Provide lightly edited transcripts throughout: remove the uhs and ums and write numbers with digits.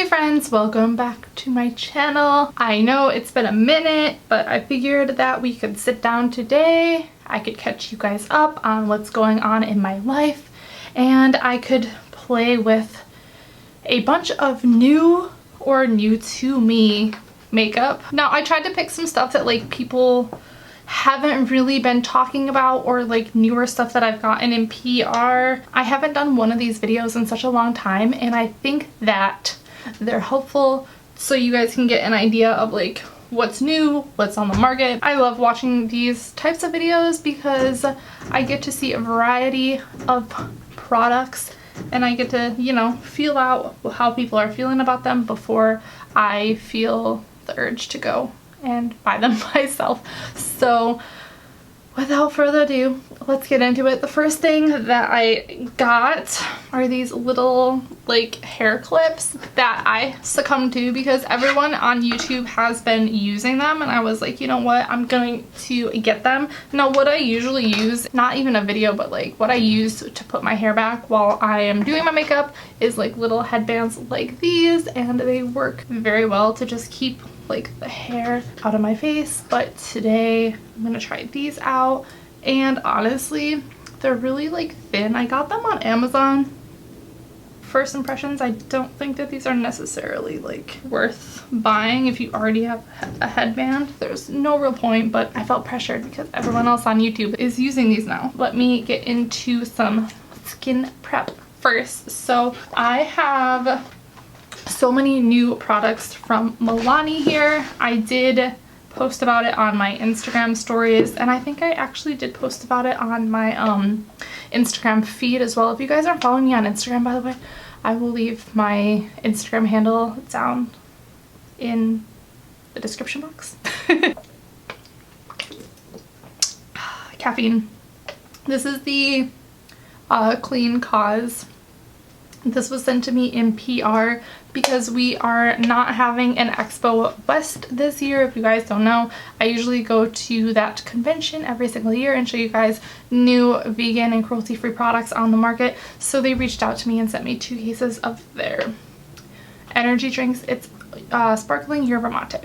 friends, welcome back to my channel. I know it's been a minute, but I figured that we could sit down today. I could catch you guys up on what's going on in my life, and I could play with a bunch of new or new to me makeup. Now, I tried to pick some stuff that like people haven't really been talking about, or like newer stuff that I've gotten in PR. I haven't done one of these videos in such a long time, and I think that they're helpful so you guys can get an idea of like what's new, what's on the market. I love watching these types of videos because I get to see a variety of products and I get to, you know, feel out how people are feeling about them before I feel the urge to go and buy them myself. So without further ado, let's get into it. The first thing that I got are these little like hair clips that I succumbed to because everyone on YouTube has been using them, and I was like, you know what, I'm going to get them. Now, what I usually use, not even a video, but like what I use to put my hair back while I am doing my makeup is like little headbands like these, and they work very well to just keep like the hair out of my face. But today I'm gonna try these out, and honestly they're really like thin. I got them on Amazon. First impressions, I don't think that these are necessarily like worth buying if you already have a headband. There's no real point, but I felt pressured because everyone else on YouTube is using these now. Let me get into some skin prep first. So I have so many new products from Milani here. I did post about it on my Instagram stories, and I think I actually did post about it on my Instagram feed as well. If you guys aren't following me on Instagram, by the way, I will leave my Instagram handle down in the description box. Caffeine. This is the Clean Cause. This was sent to me in PR because we are not having an Expo West this year. If you guys don't know, I usually go to that convention every single year and show you guys new vegan and cruelty-free products on the market. So they reached out to me and sent me 2 cases of their energy drinks. It's sparkling yerba mate,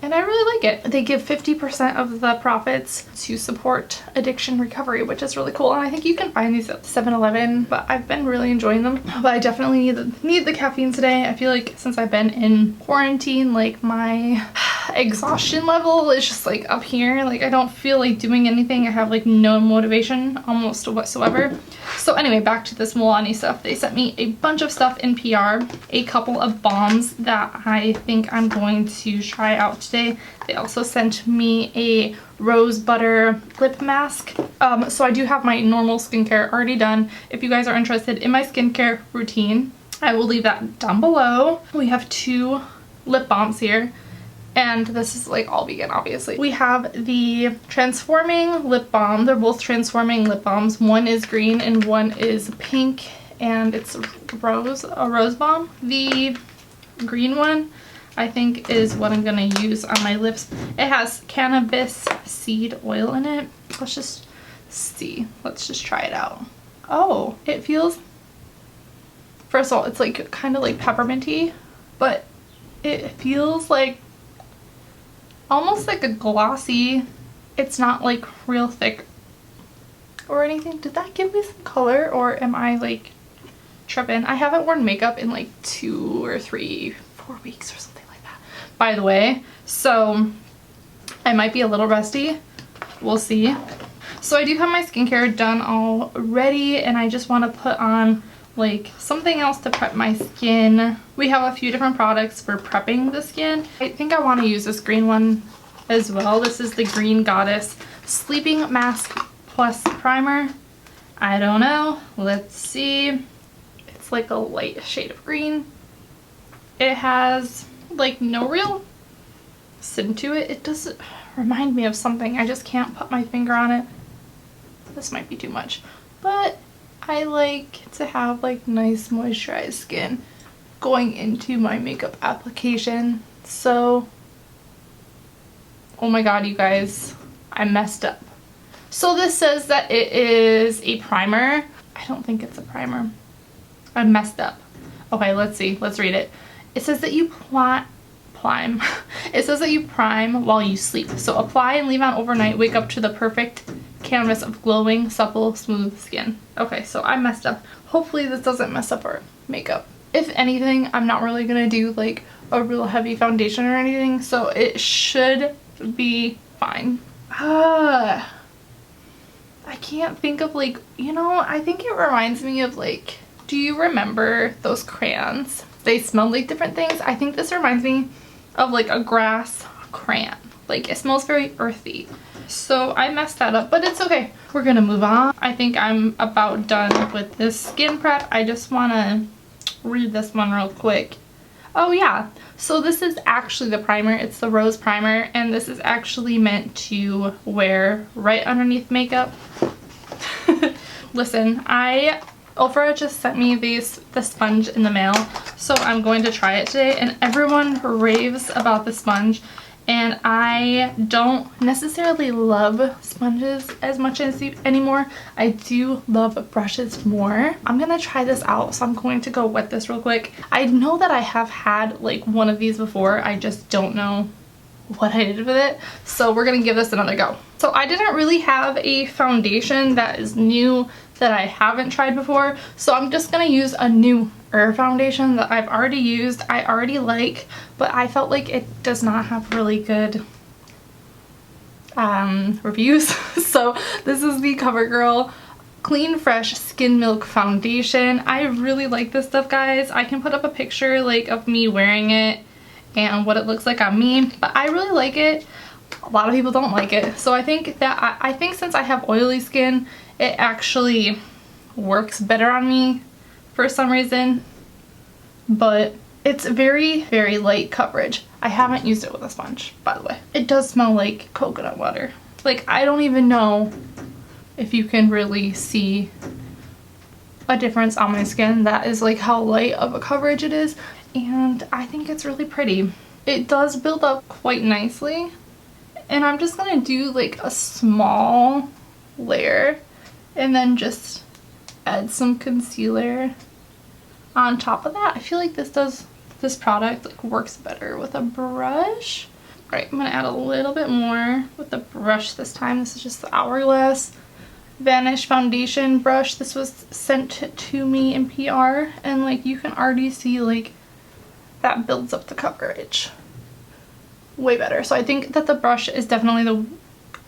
and I really like it. They give 50% of the profits to support addiction recovery, which is really cool. And I think you can find these at 7-Eleven, but I've been really enjoying them. But I definitely need the caffeine today. I feel like since I've been in quarantine, like my exhaustion level is just like up here. Like I don't feel like doing anything. I have like no motivation almost whatsoever. So anyway, back to this Milani stuff. They sent me a bunch of stuff in PR, a couple of balms that I think I'm going to try out today. They also sent me a rose butter lip mask. So I do have my normal skincare already done. If you guys are interested in my skincare routine, I will leave that down below. We have 2 lip balms here, and this is like all vegan, obviously. We have the Transforming Lip Balm. They're both Transforming Lip Balms. One is green and one is pink, and it's a rose balm. The green one I think is what I'm gonna use on my lips. It has cannabis seed oil in it. Let's just see. Let's just try it out. Oh, it feels, first of all, it's like kind of like pepperminty, but it feels like almost like a glossy. It's not like real thick or anything. Did that give me some color, or am I like tripping? I haven't worn makeup in like 2 or 3, 4 weeks or something like that, by the way, so I might be a little rusty. We'll see. So I do have my skincare done already, and I just want to put on like something else to prep my skin. We have a few different products for prepping the skin. I think I want to use this green one as well. This is the Green Goddess Sleeping Mask Plus Primer. I don't know. Let's see. It's like a light shade of green. It has like no real scent to it. It does remind me of something. I just can't put my finger on it. This might be too much, but I like to have like nice moisturized skin going into my makeup application. So, oh my god, you guys, I messed up. So this says that it is a primer. I don't think it's a primer. I messed up. Okay, let's see. Let's read it. It says that you prime. It says that you prime while you sleep. So apply and leave on overnight. Wake up to the perfect canvas of glowing, supple, smooth skin. Okay, so I messed up. Hopefully this doesn't mess up our makeup. If anything, I'm not really gonna do like a real heavy foundation or anything, so it should be fine. I can't think of like, you know, I think it reminds me of like, do you remember those crayons? They smell like different things. I think this reminds me of like a grass crayon. Like it smells very earthy. So I messed that up, but it's okay. We're gonna move on. I think I'm about done with this skin prep. I just wanna read this one real quick. Oh yeah, so this is actually the primer. It's the Rose Primer, and this is actually meant to wear right underneath makeup. Listen, Ofra just sent me the sponge in the mail, so I'm going to try it today, and everyone raves about the sponge, and I don't necessarily love sponges as much as anymore. I do love brushes more. I'm gonna try this out, so I'm going to go wet this real quick. I know that I have had like one of these before, I just don't know what I did with it, so we're gonna give this another go. So I didn't really have a foundation that is new that I haven't tried before, so I'm just gonna use a new foundation that I've already used, I already like, but I felt like it does not have really good reviews. So this is the CoverGirl Clean Fresh Skin Milk Foundation. I really like this stuff, guys. I can put up a picture like of me wearing it and what it looks like on me, but I really like it. A lot of people don't like it, so I think that I think since I have oily skin, it actually works better on me for some reason, but it's very, very light coverage. I haven't used it with a sponge, by the way. It does smell like coconut water. Like, I don't even know if you can really see a difference on my skin. That is like how light of a coverage it is, and I think it's really pretty. It does build up quite nicely, and I'm just gonna do like a small layer and then just add some concealer on top of that. I feel like this product like works better with a brush. All right, I'm gonna add a little bit more with the brush this time. This is just the Hourglass Vanish Foundation brush. This was sent to me in PR, and like you can already see like that builds up the coverage way better. So I think that the brush is definitely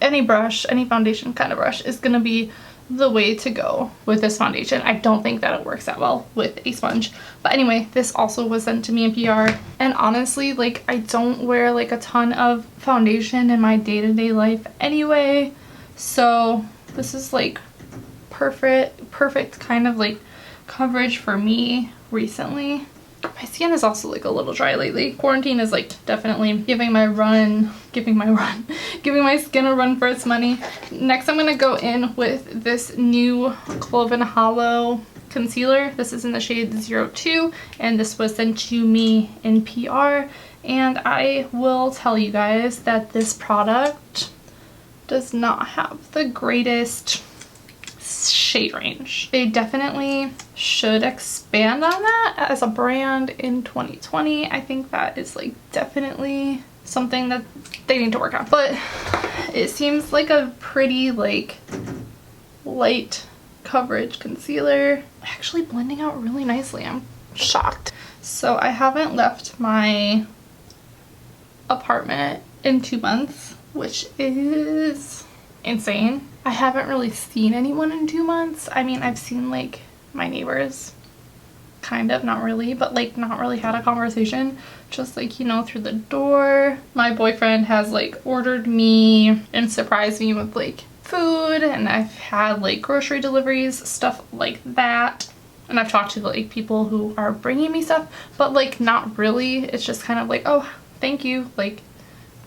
any foundation kind of brush is gonna be the way to go with this foundation. I don't think that it works that well with a sponge. But anyway, this also was sent to me in PR, and honestly, like, I don't wear like a ton of foundation in my day-to-day life anyway, so this is like perfect kind of like coverage for me recently. My skin is also like a little dry lately. Quarantine is like definitely giving my skin a run for its money. Next, I'm gonna go in with this new Clove and Hallow concealer. This is in the shade 02, and this was sent to me in PR. And I will tell you guys that this product does not have the greatest shade range. They definitely should expand on that as a brand in 2020. I think that is like definitely something that they need to work on, but it seems like a pretty like light coverage concealer, actually blending out really nicely. I'm shocked. So I haven't left my apartment in 2 months, which is insane. I haven't really seen anyone in 2 months. I mean, I've seen like my neighbors, kind of, not really, but like not really had a conversation, just like, you know, through the door. My boyfriend has like ordered me and surprised me with like food, and I've had like grocery deliveries, stuff like that. And I've talked to like people who are bringing me stuff, but like not really. It's just kind of like, oh, thank you. Like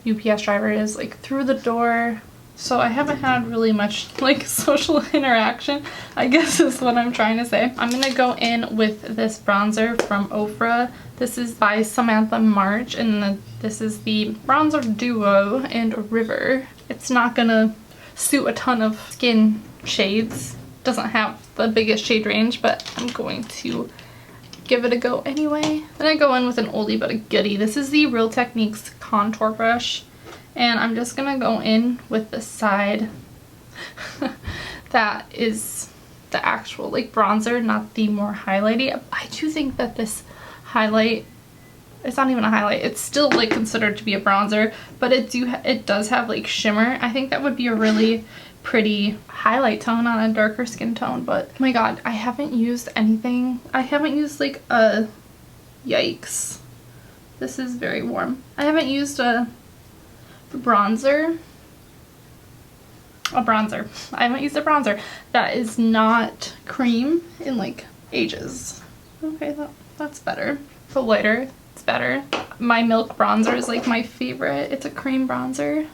UPS driver is like through the door. So I haven't had really much like social interaction, I guess is what I'm trying to say. I'm gonna go in with this bronzer from Ofra. This is by Samantha March, and this is the bronzer duo and River. It's not gonna suit a ton of skin shades. Doesn't have the biggest shade range, but I'm going to give it a go anyway. Then I go in with an oldie but a goodie. This is the Real Techniques contour brush, and I'm just gonna go in with the side that is the actual like bronzer, not the more highlighty. I do think that this highlight, it's not even a highlight, it's still like considered to be a bronzer, but it does have like shimmer. I think that would be a really pretty highlight tone on a darker skin tone. But oh my god, I haven't used anything. I haven't used like a, yikes, this is very warm. I haven't used a bronzer. I haven't used a bronzer that is not cream in like ages. Okay, that's better. But lighter, it's better. My Milk bronzer is like my favorite. It's a cream bronzer.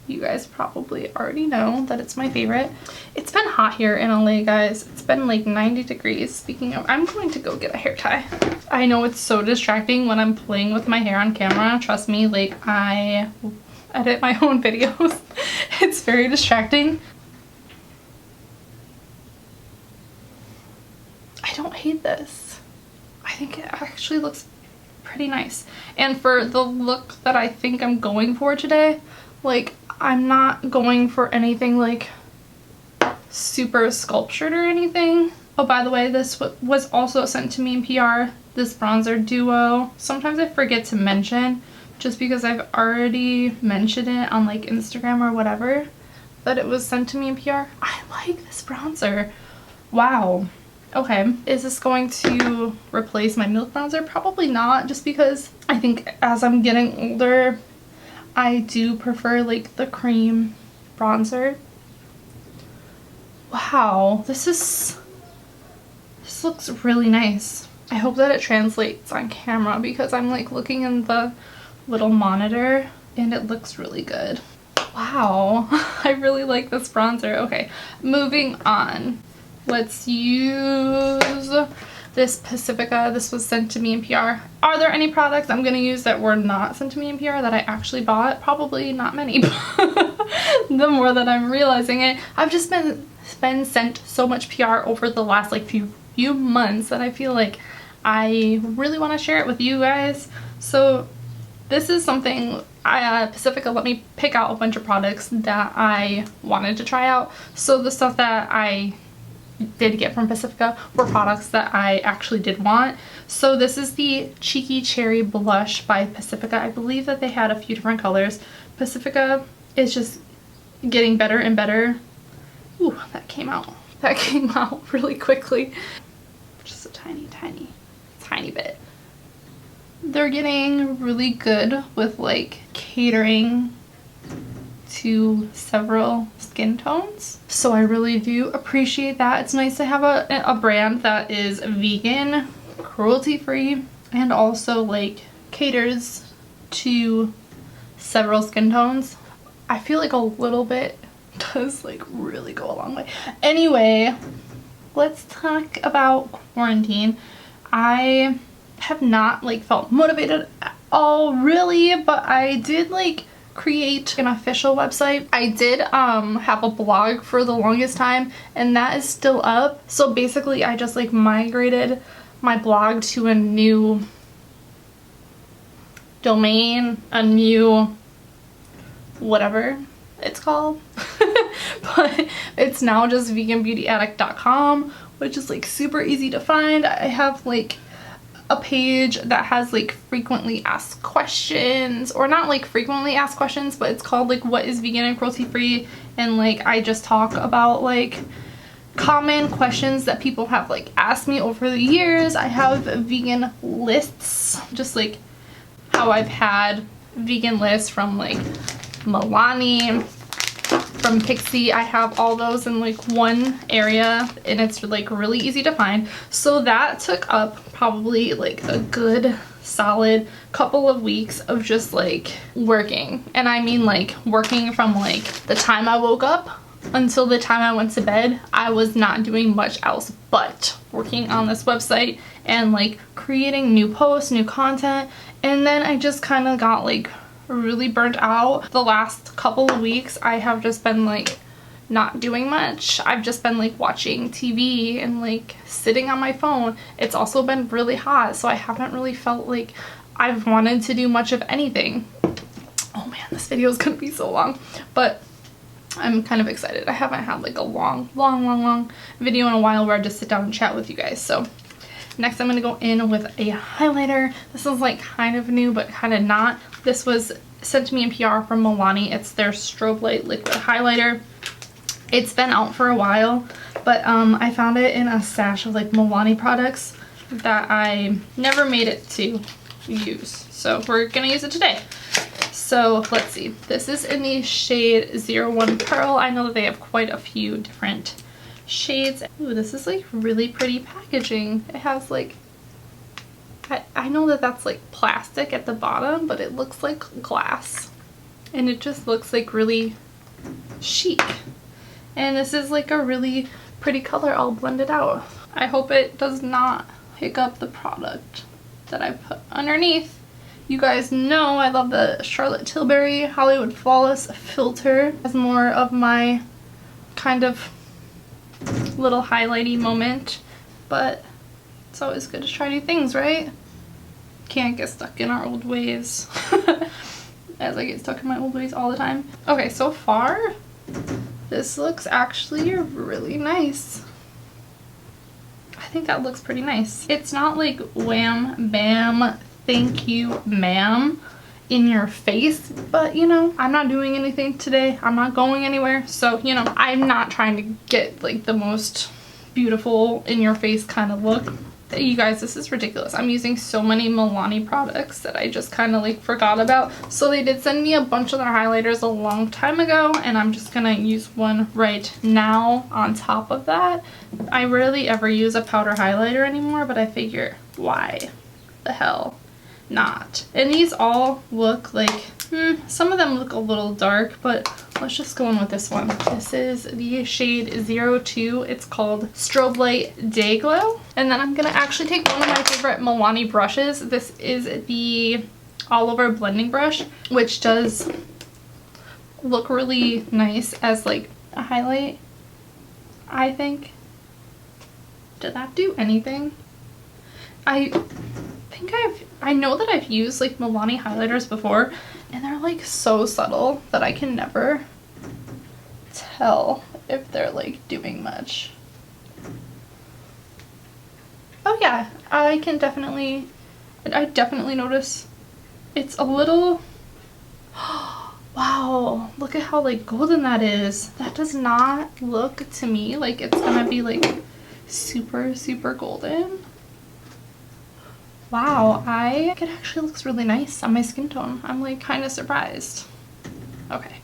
You guys probably already know that it's my favorite. It's been hot here in LA, guys. It's been like 90 degrees. Speaking of, I'm going to go get a hair tie. I know it's so distracting when I'm playing with my hair on camera. Trust me, like I edit my own videos. It's very distracting. I don't hate this. I think it actually looks pretty nice. And for the look that I think I'm going for today, like I'm not going for anything like super sculptured or anything. Oh, by the way, this was also sent to me in PR, this bronzer duo. Sometimes I forget to mention, just because I've already mentioned it on like Instagram or whatever, that it was sent to me in PR. I like this bronzer. Wow. Okay, is this going to replace my Milk bronzer? Probably not, just because I think as I'm getting older, I do prefer like the cream bronzer. Wow, this looks really nice. I hope that it translates on camera, because I'm like looking in the little monitor and it looks really good. Wow, I really like this bronzer. Okay, moving on. Let's use this Pacifica. This was sent to me in PR. Are there any products I'm gonna use that were not sent to me in PR that I actually bought? Probably not many. The more that I'm realizing it, I've just been sent so much PR over the last like few months that I feel like I really want to share it with you guys. So this is something Pacifica let me pick out a bunch of products that I wanted to try out. So the stuff that I did get from Pacifica were products that I actually did want. So this is the Cheeky Cherry Blush by Pacifica. I believe that they had a few different colors. Pacifica is just getting better and better. Ooh, that came out really quickly. Just a tiny bit. They're getting really good with like catering to several skin tones, so I really do appreciate that. It's nice to have a brand that is vegan, cruelty free, and also like caters to several skin tones. I feel like a little bit does like really go a long way. Anyway, let's talk about quarantine. I have not like felt motivated at all really, but I did like create an official website. I did have a blog for the longest time, and that is still up. So basically I just like migrated my blog to a new domain, a new whatever it's called. But it's now just veganbeautyaddict.com, which is like super easy to find. I have like a page that has like frequently asked questions, or not like frequently asked questions, but it's called like what is vegan and cruelty free, and like I just talk about like common questions that people have like asked me over the years. I have vegan lists, just like how I've had vegan lists from like Milani, from Pixie. I have all those in like one area, and it's like really easy to find. So that took up probably like a good solid couple of weeks of just like working. And I mean like working from like the time I woke up until the time I went to bed. I was not doing much else but working on this website and like creating new posts, new content. And then I just kind of got like really burnt out. The last couple of weeks I have just been like not doing much. I've just been like watching TV and like sitting on my phone. It's also been really hot, so I haven't really felt like I've wanted to do much of anything. Oh man, this video is gonna be so long, but I'm kind of excited. I haven't had like a long video in a while where I just sit down and chat with you guys. So next I'm gonna go in with a highlighter. This is like kind of new but kind of not. This was sent to me in PR from Milani. It's their Strobe Light Liquid Highlighter. It's been out for a while, but I found it in a stash of like Milani products that I never made it to use. So we're gonna use it today. So let's see. This is in the shade 01 Pearl. I know that they have quite a few different shades. Ooh, this is like really pretty packaging. It has like, I know that that's like plastic at the bottom, but it looks like glass. And it just looks like really chic. And this is like a really pretty color all blended out. I hope it does not hiccup the product that I put underneath. You guys know I love the Charlotte Tilbury Hollywood Flawless filter. It's more of my kind of little highlighty moment, but it's always good to try new things, right? Can't get stuck in our old ways. As I get stuck in my old ways all the time. Okay, so far this looks actually really nice. I think that looks pretty nice. It's not like wham bam thank you ma'am in your face, but you know, I'm not doing anything today. I'm not going anywhere, so you know, I'm not trying to get like the most beautiful in your face kind of look. You guys, this is ridiculous. I'm using so many Milani products that I just kind of like forgot about. So they did send me a bunch of their highlighters a long time ago, and I'm just gonna use one right now on top of that. I rarely ever use a powder highlighter anymore, but I figure why the hell not. And these all look like, some of them look a little dark, but let's just go in with this one. This is the shade 02. It's called Strobe Light Day Glow. And then I'm gonna actually take one of my favorite Milani brushes. This is the all over blending brush, which does look really nice as like a highlight, I think. Did that do anything? I know that I've used like Milani highlighters before, and they're like so subtle that I can never tell if they're like doing much. Oh yeah, I definitely notice it's a little, wow, look at how like golden that is. That does not look to me like it's gonna be like super golden. Wow, it actually looks really nice on my skin tone. I'm like kind of surprised. Okay,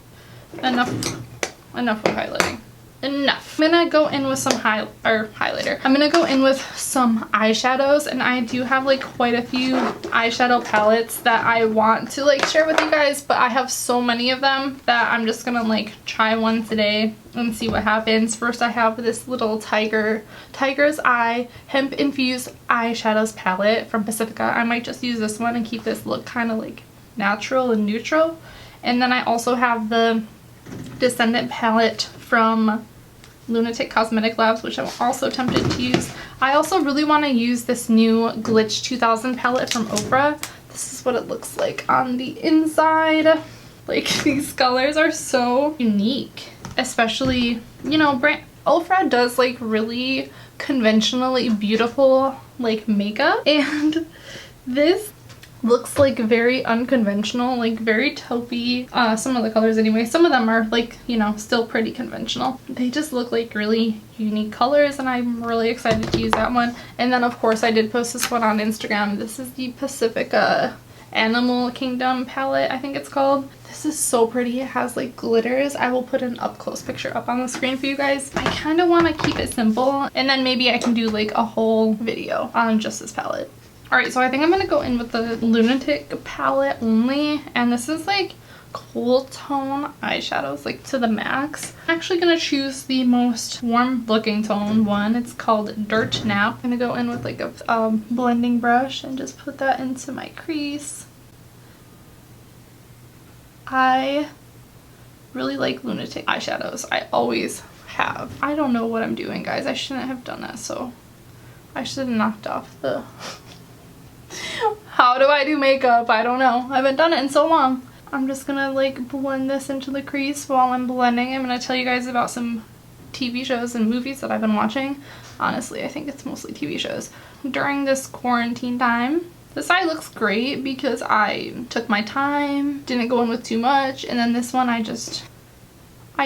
enough with highlighting. Enough. I'm gonna go in with some highlighter. I'm gonna go in with some eyeshadows, and I do have like quite a few eyeshadow palettes that I want to like share with you guys, but I have so many of them that I'm just gonna like try one today and see what happens. First, I have this little Tiger's Eye hemp infused eyeshadows palette from Pacifica. I might just use this one and keep this look kind of like natural and neutral. And then I also have the Descendant palette from Lunatic Cosmetic Labs, which I'm also tempted to use. I also really want to use this new Glitch 2000 palette from Oprah. This is what it looks like on the inside. Like, these colors are so unique, especially, you know, Oprah does like really conventionally beautiful like makeup, and this looks like very unconventional, like very taupey. Some of the colors anyway. Some of them are like, you know, still pretty conventional. They just look like really unique colors, and I'm really excited to use that one. And then of course I did post this one on Instagram. This is the Pacifica Animal Kingdom palette, I think it's called. This is so pretty. It has like glitters. I will put an up close picture up on the screen for you guys. I kind of want to keep it simple, and then maybe I can do like a whole video on just this palette. Alright, so I think I'm going to go in with the Lunatic palette only, and this is like cool tone eyeshadows like to the max. I'm actually going to choose the most warm looking tone one. It's called Dirt Nap. I'm going to go in with like a blending brush and just put that into my crease. I really like Lunatick eyeshadows. I always have. I don't know what I'm doing, guys. I shouldn't have done that, so I should have knocked off the... How do I do makeup? I don't know. I haven't done it in so long. I'm just gonna like blend this into the crease while I'm blending. I'm gonna tell you guys about some TV shows and movies that I've been watching. Honestly, I think it's mostly TV shows. During this quarantine time, this eye looks great because I took my time, didn't go in with too much, and then this one I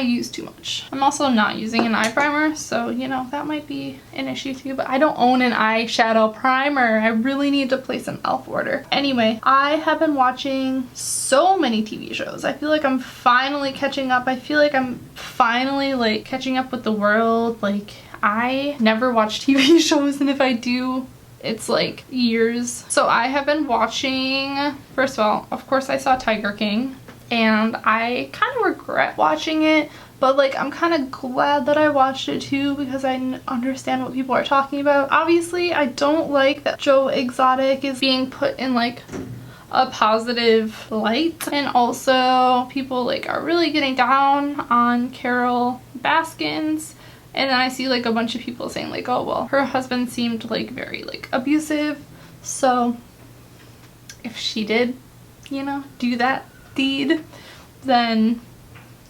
used too much. I'm also not using an eye primer, so you know, that might be an issue too, but I don't own an eyeshadow primer. I really need to place an e.l.f. order. Anyway, I have been watching so many TV shows. I feel like I'm finally catching up. I feel like I'm finally like catching up with the world. Like, I never watch TV shows, and if I do, it's like years. So I have been watching, first of all, of course I saw Tiger King, and I kind of regret watching it, but like I'm kind of glad that I watched it too because I understand what people are talking about. Obviously, I don't like that Joe Exotic is being put in like a positive light, and also people like are really getting down on Carol Baskins. And then I see like a bunch of people saying like, oh well, her husband seemed like very like abusive, so if she did, you know, do that deed, then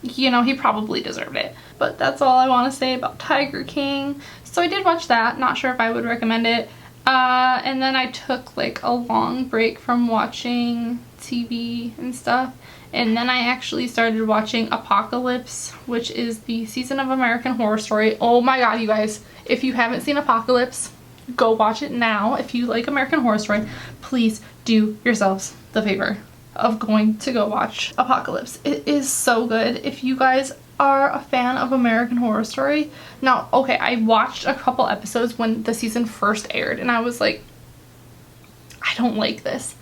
you know, he probably deserved it. But that's all I want to say about Tiger King. So I did watch that. Not sure if I would recommend it. And then I took like a long break from watching TV and stuff, and then I actually started watching Apocalypse, which is the season of American Horror Story. Oh my god, you guys, if you haven't seen Apocalypse, go watch it now. If you like American Horror Story, please do yourselves the favor of going to go watch Apocalypse. It is so good. If you guys are a fan of American Horror Story, now, okay, I watched a couple episodes when the season first aired, and I was like, I don't like this.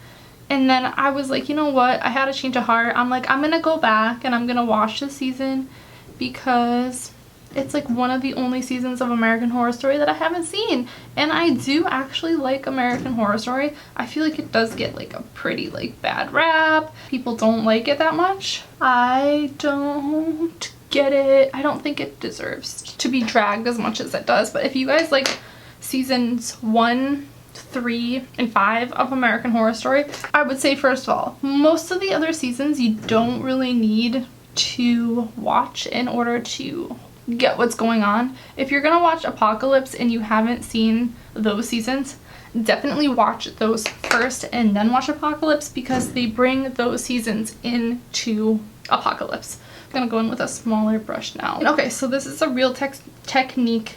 And then I was like, you know what, I had a change of heart. I'm like, I'm gonna go back and I'm gonna watch this season because it's like one of the only seasons of American Horror Story that I haven't seen. And I do actually like American Horror Story. I feel like it does get like a pretty like bad rap. People don't like it that much. I don't get it. I don't think it deserves to be dragged as much as it does. But if you guys like seasons 1, 3, and 5 of American Horror Story, I would say first of all, most of the other seasons you don't really need to watch in order to get what's going on. If you're gonna watch Apocalypse and you haven't seen those seasons, definitely watch those first and then watch Apocalypse because they bring those seasons into Apocalypse. I'm gonna go in with a smaller brush now. Okay, so this is a Real Techniques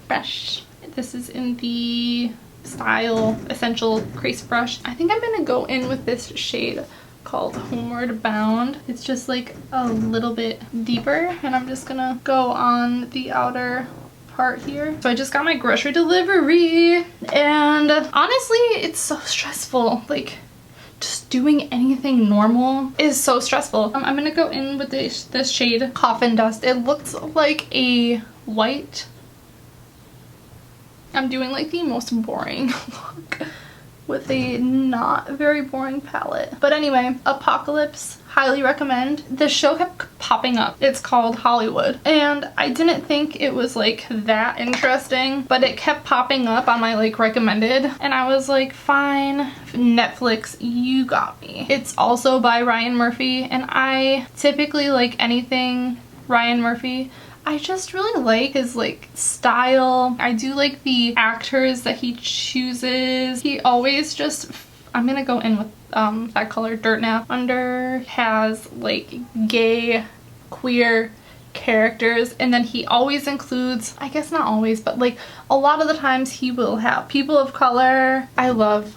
brush. This is in the Style Essential Crease Brush. I think I'm gonna go in with this shade called Homeward Bound. It's just like a little bit deeper, and I'm just gonna go on the outer part here. So I just got my grocery delivery, and honestly, it's so stressful. Like, just doing anything normal is so stressful. I'm gonna go in with this shade Coffin Dust. It looks like a white. I'm doing like the most boring look with a not very boring palette. But anyway, Apocalypse, highly recommend. The show kept popping up. It's called Hollywood, and I didn't think it was like that interesting, but it kept popping up on my like recommended, and I was like, fine, Netflix, you got me. It's also by Ryan Murphy, and I typically like anything Ryan Murphy. I just really like his like style. I do like the actors that he chooses. He always just, I'm gonna go in with that color Dirt Nap. Under has like gay, queer characters, and then he always includes, I guess not always, but like a lot of the times he will have people of color. I love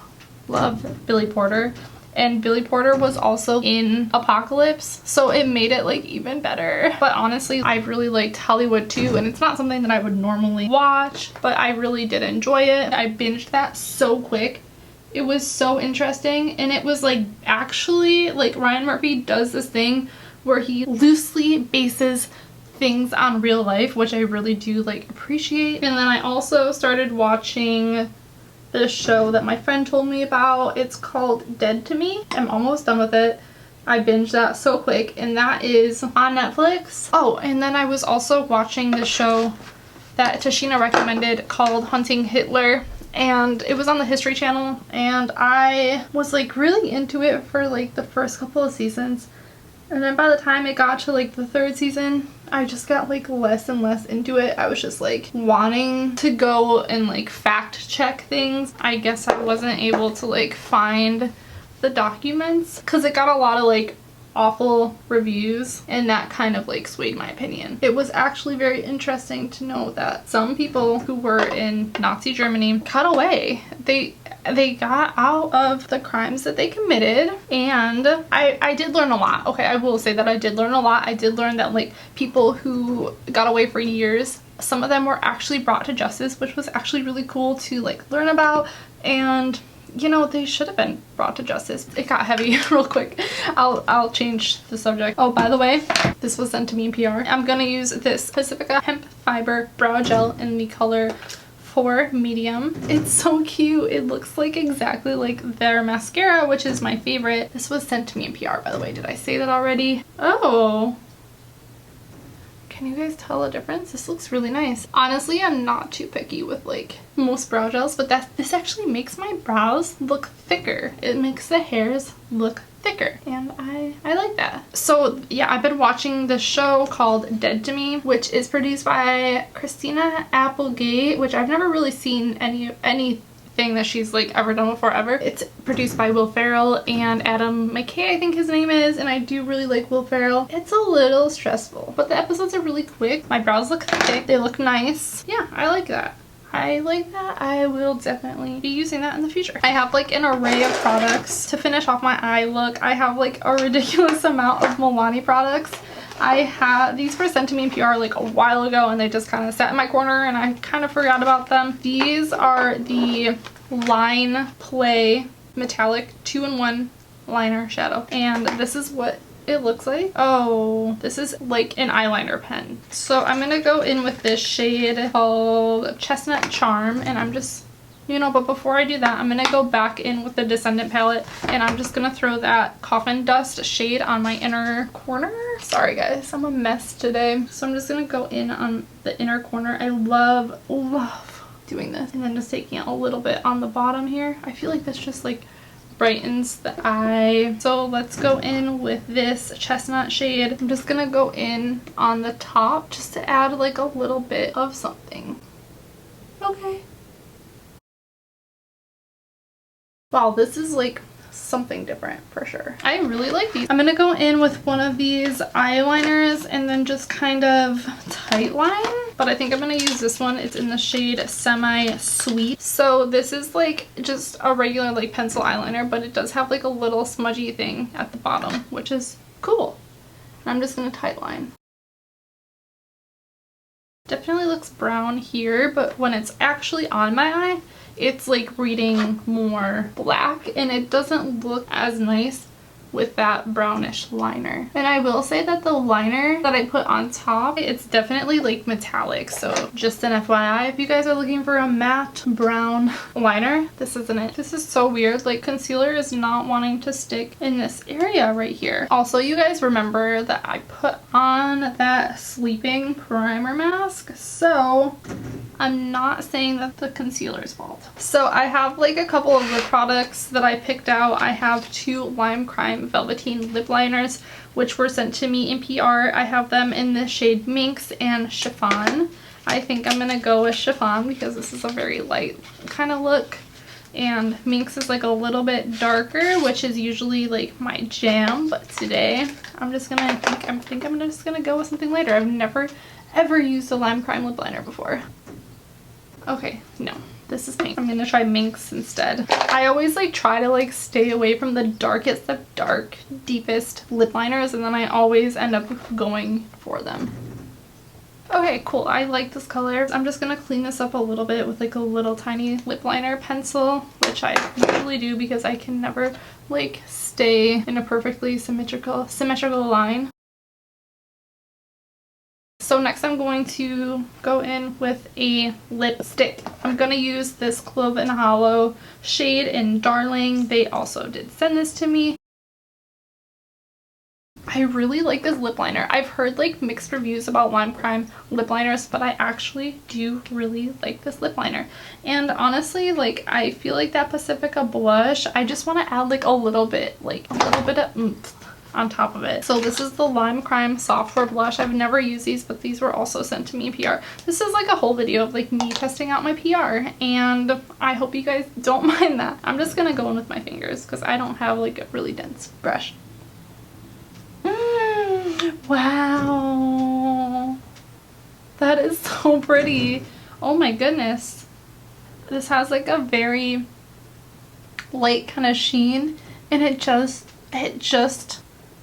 Billy Porter. And Billy Porter was also in Apocalypse, so it made it like even better. But honestly, I really liked Hollywood too, and it's not something that I would normally watch, but I really did enjoy it. I binged that so quick. It was so interesting, and it was like, actually, like Ryan Murphy does this thing where he loosely bases things on real life, which I really do like appreciate. And then I also started watching this show that my friend told me about. It's called Dead to Me. I'm almost done with it. I binged that so quick, and that is on Netflix. Oh, and then I was also watching the show that Tashina recommended called Hunting Hitler, and it was on the History Channel, and I was like really into it for like the first couple of seasons, and then by the time it got to like the third season, I just got like less and less into it. I was just like wanting to go and like fact check things. I guess I wasn't able to like find the documents because it got a lot of like awful reviews, and that kind of like swayed my opinion. It was actually very interesting to know that some people who were in Nazi Germany got away. They got out of the crimes that they committed, and I did learn a lot. Okay, I will say that I did learn a lot. I did learn that like people who got away for years, some of them were actually brought to justice, which was actually really cool to like learn about, and you know, they should have been brought to justice. It got heavy real quick. I'll change the subject. Oh, by the way, this was sent to me in PR. I'm gonna use this Pacifica Hemp Fiber Brow Gel in the color 4 medium. It's so cute. It looks like exactly like their mascara, which is my favorite. This was sent to me in PR, by the way. Did I say that already? Oh. Can you guys tell a difference? This looks really nice. Honestly, I'm not too picky with like most brow gels, but this actually makes my brows look thicker. It makes the hairs look thicker, and I like that. So yeah, I've been watching this show called Dead to Me, which is produced by Christina Applegate, which I've never really seen anything that she's like ever done before ever. It's produced by Will Ferrell and Adam McKay, I think his name is, and I do really like Will Ferrell. It's a little stressful, but the episodes are really quick. My brows look thick. They look nice. Yeah, I like that. I like that. I will definitely be using that in the future. I have like an array of products to finish off my eye look. I have like a ridiculous amount of Milani products. These were sent to me in PR like a while ago, and they just kind of sat in my corner and I kind of forgot about them. These are the Line Play Metallic 2-in-1 liner shadow, and this is what it looks like. Oh, this is like an eyeliner pen. So I'm gonna go in with this shade called Chestnut Charm, and I'm just, you know, but before I do that, I'm gonna go back in with the Descendant palette, and I'm just gonna throw that Coffin Dust shade on my inner corner. Sorry guys, I'm a mess today. So I'm just gonna go in on the inner corner. I love doing this, and then just taking it a little bit on the bottom here. I feel like this just like brightens the eye. So let's go in with this chestnut shade. I'm just gonna go in on the top just to add like a little bit of something. Okay. Wow, this is like something different for sure. I really like these. I'm gonna go in with one of these eyeliners and then just kind of tight line, but I think I'm gonna use this one. It's in the shade Semi Sweet. So this is like just a regular like pencil eyeliner, but it does have like a little smudgy thing at the bottom, which is cool. And I'm just gonna tight line. Definitely looks brown here, but when it's actually on my eye, it's like reading more black, and it doesn't look as nice with that brownish liner. And I will say that the liner that I put on top, it's definitely like metallic. So just an FYI, if you guys are looking for a matte brown liner, this isn't it. This is so weird. Like concealer is not wanting to stick in this area right here. Also, you guys remember that I put on that sleeping primer mask. So I'm not saying that the concealer's fault. So I have like a couple of lip products that I picked out. I have 2 Limecrime Velveteen lip liners, which were sent to me in PR. I have them in the shade Minx and Chiffon. I think I'm gonna go with Chiffon because this is a very light kind of look, and Minx is like a little bit darker, which is usually like my jam, but today I'm just gonna I'm just gonna go with something lighter. I've never ever used a Limecrime lip liner before. Okay, no, this is pink. I'm gonna try Minx instead. I always like try to like stay away from the darkest of dark, deepest lip liners, and then I always end up going for them. Okay, cool. I like this color. I'm just gonna clean this up a little bit with like a little tiny lip liner pencil, which I usually do because I can never like stay in a perfectly symmetrical line. So next I'm going to go in with a lipstick. I'm going to use this Clove and Hallow shade in Darling. They also did send this to me. I really like this lip liner. I've heard like mixed reviews about Limecrime lip liners, but I actually do really like this lip liner. And honestly, like I feel like that Pacifica blush, I just want to add like a little bit of oomph on top of it. So this is the Limecrime Software Blush. I've never used these, but these were also sent to me in PR. This is like a whole video of like me testing out my PR, and I hope you guys don't mind that. I'm just gonna go in with my fingers because I don't have like a really dense brush. Wow, that is so pretty. Oh my goodness. This has like a very light kind of sheen, and it just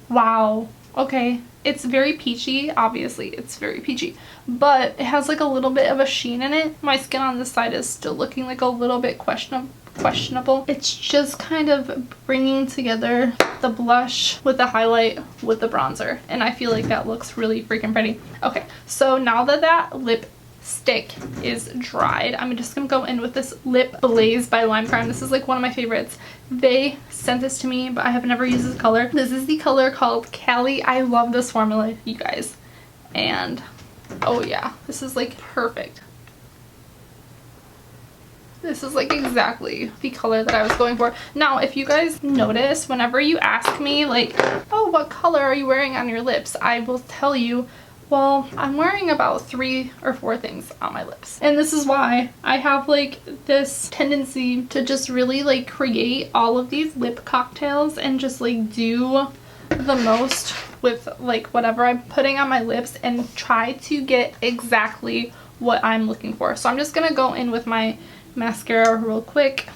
wow. Okay, it's very peachy. Obviously it's very peachy, but it has like a little bit of a sheen in it. My skin on this side is still looking like a little bit questionable. It's just kind of bringing together the blush with the highlight with the bronzer, and I feel like that looks really freaking pretty. Okay, so now that that lipstick is dried, I'm just gonna go in with this Lip Blaze by Limecrime. This is like one of my favorites. They sent this to me, but I have never used this color. This is the color called Cali. I love this formula, you guys, and oh yeah, this is like perfect. This is like exactly the color that I was going for. Now, if you guys notice, whenever you ask me like, oh, what color are you wearing on your lips, I will tell you, well, I'm wearing about 3 or 4 things on my lips. And this is why I have like this tendency to just really like create all of these lip cocktails and just like do the most with like whatever I'm putting on my lips and try to get exactly what I'm looking for. So I'm just gonna go in with my mascara real quick.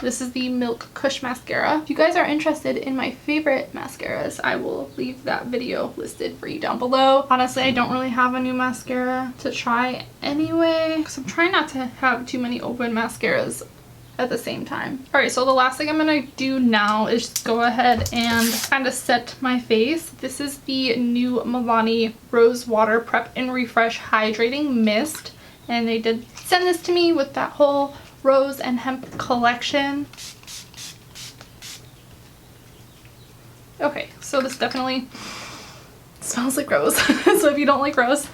This is the Milk Kush mascara. If you guys are interested in my favorite mascaras, I will leave that video listed for you down below. Honestly, I don't really have a new mascara to try anyway, because I'm trying not to have too many open mascaras at the same time. Alright, so the last thing I'm gonna do now is just go ahead and kind of set my face. This is the new Milani Rose Water Prep and Refresh Hydrating Mist, and they did send this to me with that whole rose and hemp collection. Okay, so this definitely smells like rose. So if you don't like rose,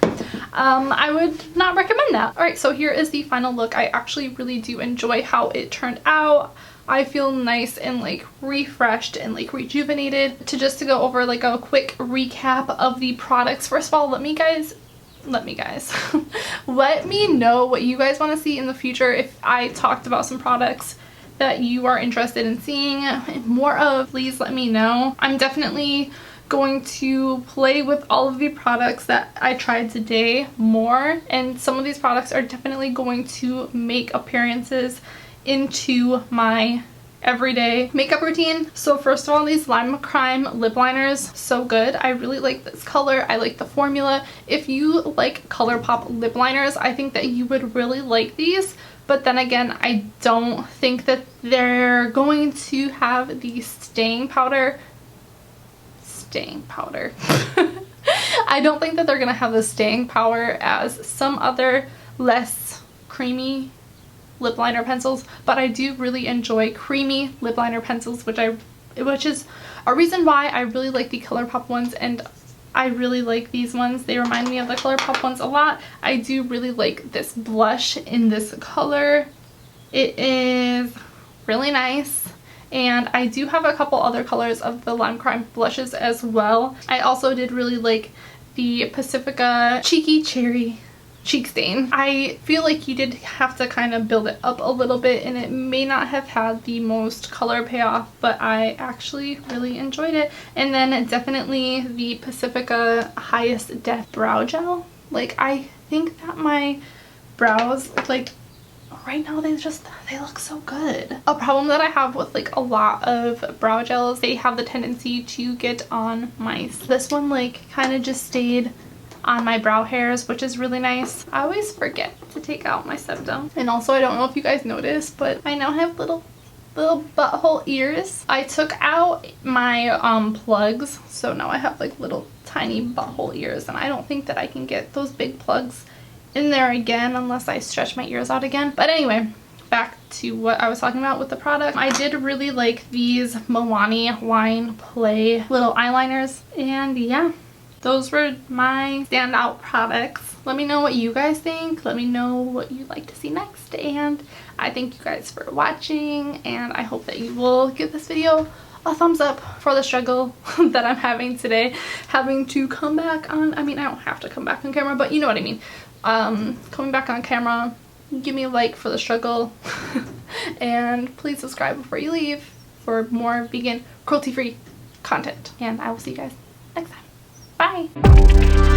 I would not recommend that. Alright, so here is the final look. I actually really do enjoy how it turned out. I feel nice and like refreshed and like rejuvenated. To go over like a quick recap of the products. First of all, let me know what you guys want to see in the future. If I talked about some products that you are interested in seeing more of, please let me know. I'm definitely going to play with all of the products that I tried today more, and some of these products are definitely going to make appearances into my everyday makeup routine. So first of all, these Limecrime lip liners, so good. I really like this color. I like the formula. If you like ColourPop lip liners, I think that you would really like these. But then again, I don't think that they're going to have the staying powder. I don't think that they're gonna have the staying power as some other less creamy lip liner pencils, but I do really enjoy creamy lip liner pencils, which is a reason why I really like the ColourPop ones, and I really like these ones. They remind me of the ColourPop ones a lot. I do really like this blush in this color. It is really nice, and I do have a couple other colors of the Limecrime blushes as well. I also did really like the Pacifica Cheeky Cherry cheek stain. I feel like you did have to kind of build it up a little bit, and it may not have had the most color payoff, but I actually really enjoyed it. And then definitely the Pacifica Highest Depth Brow Gel. Like, I think that my brows, like, right now they look so good. A problem that I have with like a lot of brow gels, they have the tendency to get on mice. This one like kind of just stayed on my brow hairs, which is really nice. I always forget to take out my septum. And also, I don't know if you guys noticed, but I now have little butthole ears. I took out my plugs, so now I have like little tiny butthole ears, and I don't think that I can get those big plugs in there again unless I stretch my ears out again. But anyway, back to what I was talking about with the product. I did really like these Milani Wine Play little eyeliners, and yeah, those were my standout products. Let me know what you guys think. Let me know what you'd like to see next, and I thank you guys for watching, and I hope that you will give this video a thumbs up for the struggle that I'm having today, having to come back on, I mean, I don't have to come back on camera, but you know what I mean. Coming back on camera. Give me a like for the struggle and please subscribe before you leave for more vegan, cruelty-free content, and I will see you guys next time. Bye.